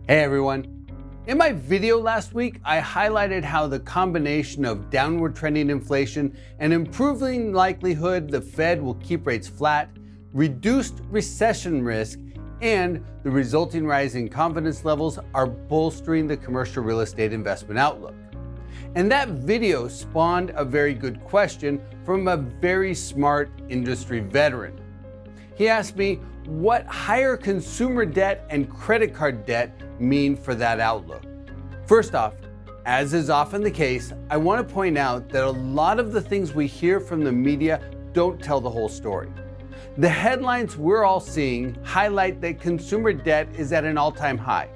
Hey everyone. In my video last week, I highlighted how the combination of downward trending inflation and improving likelihood the Fed will keep rates flat, reduced recession risk, and the resulting rise in confidence levels are bolstering the commercial real estate investment outlook. And that video spawned a very good question from a very smart industry veteran. He asked me what higher consumer debt and credit card debt mean for that outlook. First off, as is often the case, I want to point out that a lot of the things we hear from the media don't tell the whole story. The headlines we're all seeing highlight that consumer debt is at an all-time high.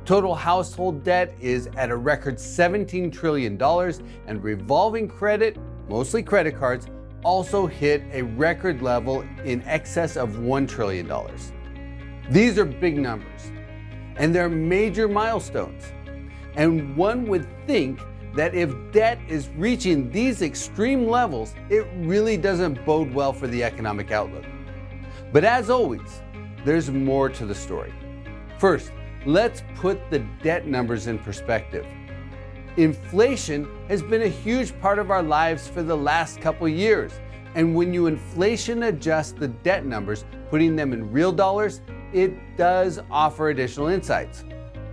Total household debt is at a record $17 trillion, and revolving credit, mostly credit cards, also hit a record level in excess of $1 trillion. These are big numbers, and they're major milestones. And one would think that if debt is reaching these extreme levels, it really doesn't bode well for the economic outlook. But as always, there's more to the story. First, let's put the debt numbers in perspective. Inflation has been a huge part of our lives for the last couple years. And when you inflation adjust the debt numbers, putting them in real dollars, it does offer additional insights.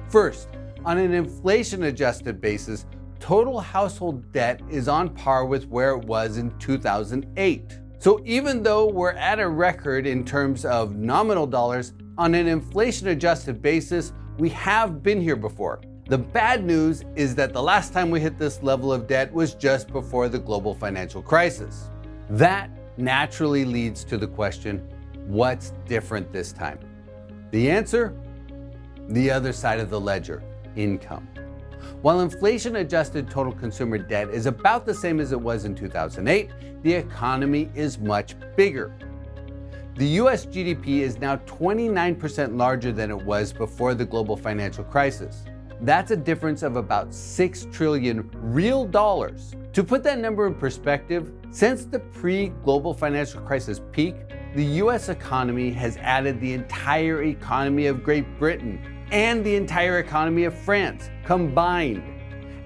First, on an inflation adjusted basis, total household debt is on par with where it was in 2008. So even though we're at a record in terms of nominal dollars, on an inflation adjusted basis, we have been here before. The bad news is that the last time we hit this level of debt was just before the global financial crisis. That naturally leads to the question, what's different this time? The answer? The other side of the ledger, income. While inflation-adjusted total consumer debt is about the same as it was in 2008, the economy is much bigger. The US GDP is now 29% larger than it was before the global financial crisis. That's a difference of about 6 trillion real dollars. To put that number in perspective, since the pre-global financial crisis peak, the US economy has added the entire economy of Great Britain and the entire economy of France combined.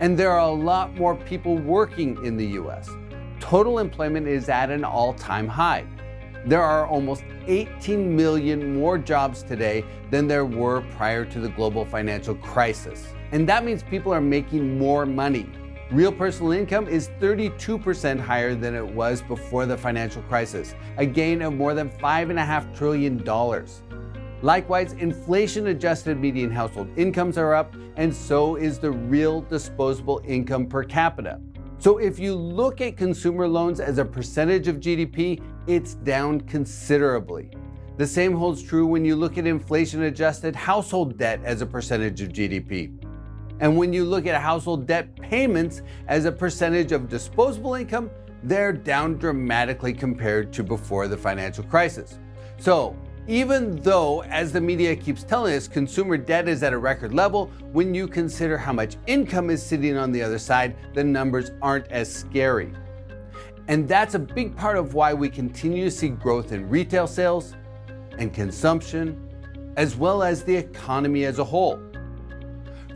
And there are a lot more people working in the US. Total employment is at an all-time high. There are almost 18 million more jobs today than there were prior to the global financial crisis. And that means people are making more money. Real personal income is 32% higher than it was before the financial crisis, a gain of more than $5.5 trillion. Likewise, inflation-adjusted median household incomes are up, and so is the real disposable income per capita. So if you look at consumer loans as a percentage of GDP, it's down considerably. The same holds true when you look at inflation-adjusted household debt as a percentage of GDP. And when you look at household debt payments as a percentage of disposable income, they're down dramatically compared to before the financial crisis. So even though, as the media keeps telling us, consumer debt is at a record level, when you consider how much income is sitting on the other side, the numbers aren't as scary. And that's a big part of why we continue to see growth in retail sales and consumption, as well as the economy as a whole.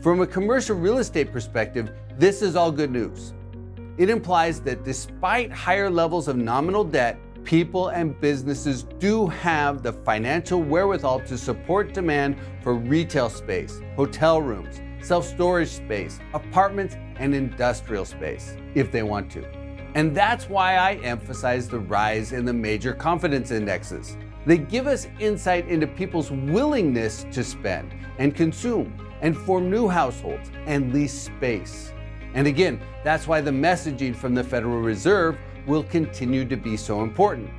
From a commercial real estate perspective, this is all good news. It implies that despite higher levels of nominal debt, people and businesses do have the financial wherewithal to support demand for retail space, hotel rooms, self-storage space, apartments, and industrial space, if they want to. And that's why I emphasize the rise in the major confidence indexes. They give us insight into people's willingness to spend and consume and form new households and lease space. And again, that's why the messaging from the Federal Reserve will continue to be so important.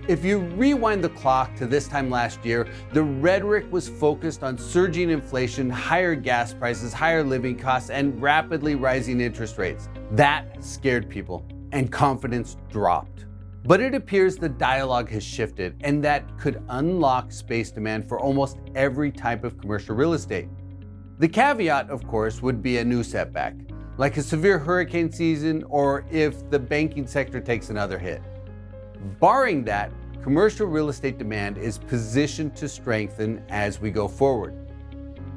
If you rewind the clock to this time last year, the rhetoric was focused on surging inflation, higher gas prices, higher living costs, and rapidly rising interest rates. That scared people, and confidence dropped. But it appears the dialogue has shifted, and that could unlock space demand for almost every type of commercial real estate. The caveat, of course, would be a new setback, like a severe hurricane season or if the banking sector takes another hit. Barring that, commercial real estate demand is positioned to strengthen as we go forward.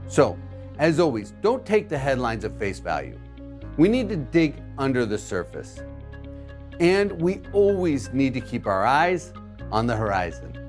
So, As always, don't take the headlines at face value. We need to dig under the surface. And we always need to keep our eyes on the horizon.